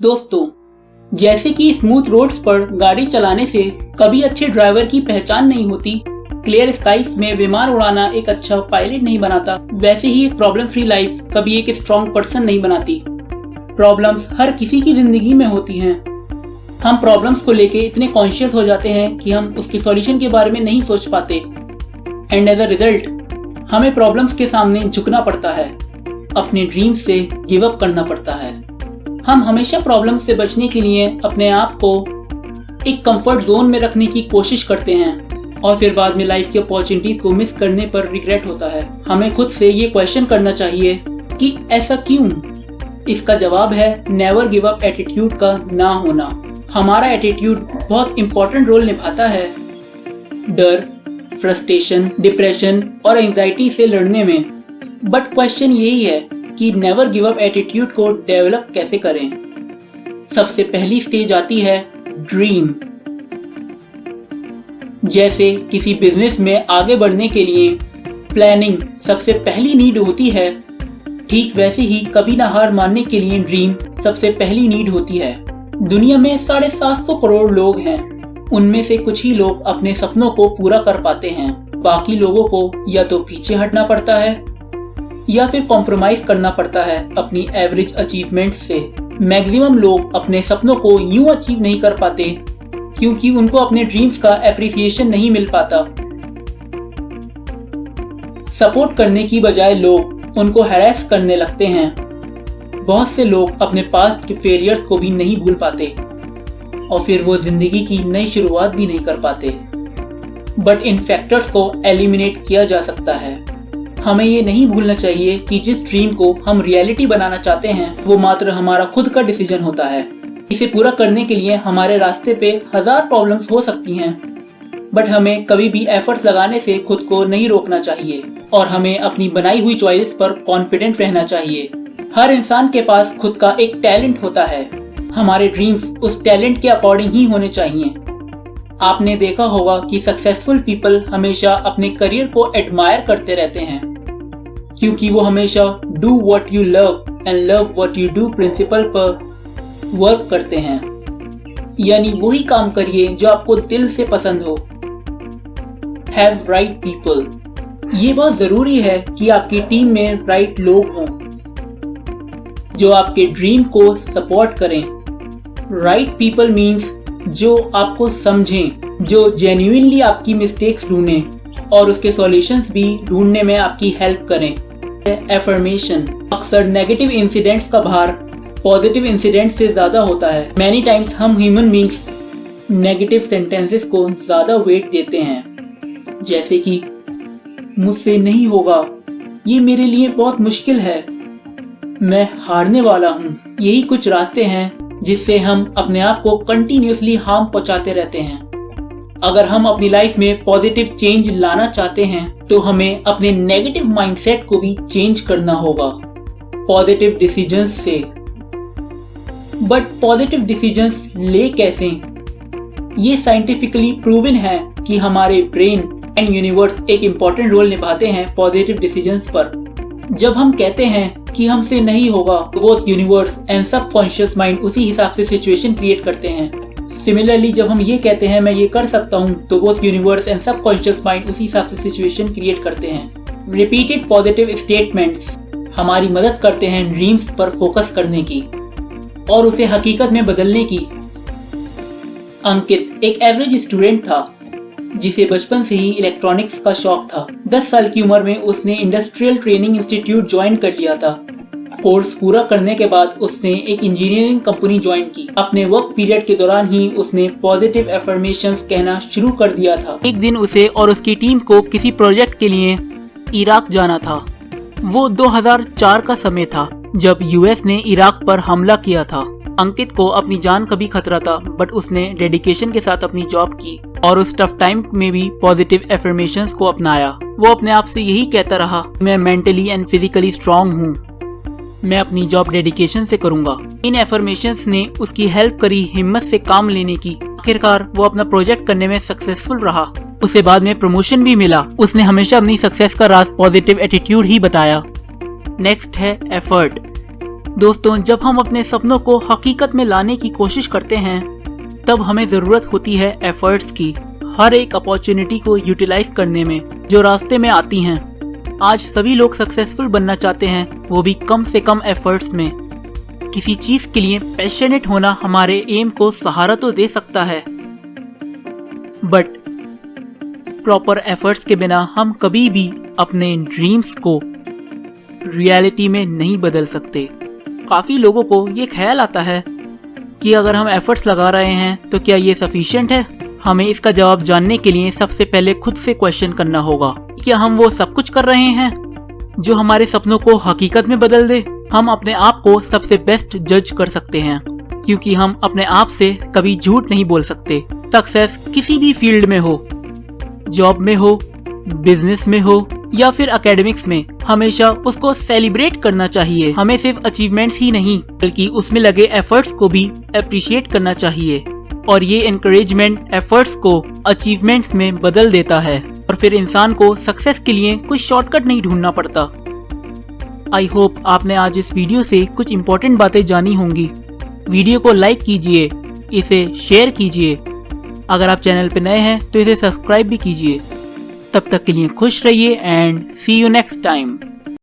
दोस्तों, जैसे कि स्मूथ रोड्स पर गाड़ी चलाने से कभी अच्छे ड्राइवर की पहचान नहीं होती, क्लियर स्काइज में विमान उड़ाना एक अच्छा पायलट नहीं बनाता, वैसे ही एक प्रॉब्लम फ्री लाइफ कभी एक स्ट्रॉन्ग पर्सन नहीं बनाती। प्रॉब्लम्स हर किसी की जिंदगी में होती हैं। हम प्रॉब्लम्स को लेके इतने कॉन्शियस हो जाते हैं कि हम उसके सॉल्यूशन के बारे में नहीं सोच पाते, एंड एज अ रिजल्ट हमें प्रॉब्लम्स के सामने झुकना पड़ता है, अपने ड्रीम्स से गिव अप करना पड़ता है। हम हमेशा प्रॉब्लम से बचने के लिए अपने आप को एक कंफर्ट जोन में रखने की कोशिश करते हैं और फिर बाद में लाइफ की अपॉर्चुनिटीज को मिस करने पर रिग्रेट होता है। हमें खुद से ये क्वेश्चन करना चाहिए कि ऐसा क्यों? इसका जवाब है नेवर गिव अप एटीट्यूड का ना होना। हमारा एटीट्यूड बहुत इंपॉर्टेंट रोल निभाता है डर, फ्रस्ट्रेशन, डिप्रेशन और एंजाइटी से लड़ने में। बट क्वेश्चन यही है कि नेवर गिव अप एटीट्यूड को डेवलप कैसे करें। सबसे पहली स्टेज आती है ड्रीम। जैसे किसी बिजनेस में आगे बढ़ने के लिए प्लानिंग सबसे पहली नीड होती है, ठीक वैसे ही कभी ना हार मानने के लिए ड्रीम सबसे पहली नीड होती है। दुनिया में 750 करोड़ लोग हैं, उनमें से कुछ ही लोग अपने सपनों को पूरा कर पाते हैं। बाकी लोगों को या तो पीछे हटना पड़ता है या फिर कॉम्प्रोमाइज करना पड़ता है अपनी एवरेज अचीवमेंट से। मैक्सिमम लोग अपने सपनों को यूं अचीव नहीं कर पाते क्योंकि उनको अपने ड्रीम्स का एप्रिसिएशन नहीं मिल पाता। सपोर्ट करने की बजाय लोग उनको हैरेस करने लगते हैं। बहुत से लोग अपने पास्ट के फेलियर्स को भी नहीं भूल पाते और फिर वो जिंदगी की नई शुरुआत भी नहीं कर पाते। बट इन फैक्टर्स को एलिमिनेट किया जा सकता है। हमें ये नहीं भूलना चाहिए कि जिस ड्रीम को हम रियलिटी बनाना चाहते हैं वो मात्र हमारा खुद का डिसीजन होता है। इसे पूरा करने के लिए हमारे रास्ते पे 1000 प्रॉब्लम्स हो सकती हैं, बट हमें कभी भी एफर्ट्स लगाने से खुद को नहीं रोकना चाहिए और हमें अपनी बनाई हुई चॉइस पर कॉन्फिडेंट रहना चाहिए। हर इंसान के पास खुद का एक टैलेंट होता है। हमारे ड्रीम्स उस टैलेंट के अकॉर्डिंग ही होने चाहिए। आपने देखा होगा कि सक्सेसफुल पीपल हमेशा अपने करियर को एडमायर करते रहते हैं क्योंकि वो हमेशा do what you love and love what you do principle पर वर्क करते हैं। यानी वही काम करिए जो आपको दिल से पसंद हो। Have right people. ये बहुत जरूरी है कि आपकी टीम में राइट लोग हों जो आपके ड्रीम को सपोर्ट करें। राइट पीपल मीन्स जो आपको समझें, जो जेन्युइनली आपकी मिस्टेक्स ढूंढें और उसके सॉल्यूशंस भी ढूंढने में आपकी हेल्प करें। एफर्मेशन। अक्सर नेगेटिव इंसिडेंट्स का भार पॉजिटिव इंसिडेंट्स से ज्यादा होता है। मैनी टाइम्स हम ह्यूमन बीइंग्स नेगेटिव सेंटेंसेस को ज्यादा वेट देते हैं, जैसे कि मुझसे नहीं होगा, ये मेरे लिए बहुत मुश्किल है, मैं हारने वाला हूँ। यही कुछ रास्ते हैं जिससे हम अपने आप को कंटिन्यूअसली हार्म पहुंचाते रहते हैं। अगर हम अपनी लाइफ में पॉजिटिव चेंज लाना चाहते हैं तो हमें अपने नेगेटिव माइंडसेट को भी चेंज करना होगा पॉजिटिव डिसीजंस से। बट पॉजिटिव डिसीजंस ले कैसे? ये साइंटिफिकली प्रूवन है कि हमारे ब्रेन एंड यूनिवर्स एक इम्पोर्टेंट रोल निभाते हैं पॉजिटिव डिसीजंस पर। जब हम कहते हैं कि हमसे नहीं होगा तो both universe and subconscious mind उसी हिसाब से सिचुएशन क्रिएट करते हैं। सिमिलरली जब हम ये कहते हैं मैं ये कर सकता हूँ तो both universe and subconscious mind उसी हिसाब से सिचुएशन क्रिएट करते हैं। रिपीटेड पॉजिटिव स्टेटमेंट्स हमारी मदद करते हैं ड्रीम्स पर फोकस करने की और उसे हकीकत में बदलने की। अंकित एक एवरेज स्टूडेंट था जिसे बचपन से ही इलेक्ट्रॉनिक्स का शौक था। 10 साल की उम्र में उसने इंडस्ट्रियल ट्रेनिंग इंस्टीट्यूट ज्वाइन कर लिया था। कोर्स पूरा करने के बाद उसने एक इंजीनियरिंग कंपनी ज्वाइन की। अपने वर्क पीरियड के दौरान ही उसने पॉजिटिव एफर्मेशंस कहना शुरू कर दिया था। एक दिन उसे और उसकी टीम को किसी प्रोजेक्ट के लिए इराक जाना था। वो 2004 का समय था जब यूएस ने इराक पर हमला किया था। अंकित को अपनी जान का भी खतरा था, बट उसने डेडिकेशन के साथ अपनी जॉब की और उस टफ टाइम में भी पॉजिटिव एफर्मेशंस को अपनाया। वो अपने आप से यही कहता रहा, मैं मेंटली एंड फिजिकली स्ट्रांग हूँ, मैं अपनी जॉब डेडिकेशन से करूंगा। इन एफर्मेशंस ने उसकी हेल्प करी हिम्मत से काम लेने की। आखिरकार वो अपना प्रोजेक्ट करने में सक्सेसफुल रहा। उसे बाद में प्रमोशन भी मिला। उसने हमेशा अपनी सक्सेस का राज पॉजिटिव एटीट्यूड ही बताया। नेक्स्ट है एफर्ट। दोस्तों, जब हम अपने सपनों को हकीकत में लाने की कोशिश करते हैं तब हमें जरूरत होती है एफर्ट्स की, हर एक अपॉर्चुनिटी को यूटिलाइज करने में जो रास्ते में आती हैं। आज सभी लोग सक्सेसफुल बनना चाहते हैं, वो भी कम से कम एफर्ट्स में। किसी चीज के लिए पैशनेट होना हमारे एम को सहारा तो दे सकता है, बट प्रॉपर एफर्ट्स के बिना हम कभी भी अपने ड्रीम्स को रियलिटी में नहीं बदल सकते। काफी लोगों को ये ख्याल आता है कि अगर हम एफर्ट्स लगा रहे हैं तो क्या ये सफिशिएंट है। हमें इसका जवाब जानने के लिए सबसे पहले खुद से क्वेश्चन करना होगा, क्या हम वो सब कुछ कर रहे हैं जो हमारे सपनों को हकीकत में बदल दे। हम अपने आप को सबसे बेस्ट जज कर सकते हैं, क्योंकि हम अपने आप से कभी झूठ नहीं बोल सकते। सक्सेस किसी भी फील्ड में हो, जॉब में हो, बिजनेस में हो या फिर एकेडमिक्स में, हमेशा उसको सेलिब्रेट करना चाहिए। हमें सिर्फ अचीवमेंट्स ही नहीं बल्कि उसमें लगे एफर्ट्स को भी अप्रिशिएट करना चाहिए, और ये एनकरेजमेंट एफर्ट्स को अचीवमेंट्स में बदल देता है, और फिर इंसान को सक्सेस के लिए कोई शॉर्टकट नहीं ढूंढना पड़ता। आई होप आपने आज इस वीडियो से कुछ इम्पोर्टेंट बातें जानी होंगी। वीडियो को लाइक कीजिए, इसे शेयर कीजिए। अगर आप चैनल पर नए हैं तो इसे सब्सक्राइब भी कीजिए। तब तक के लिए खुश रहिए and see you next time.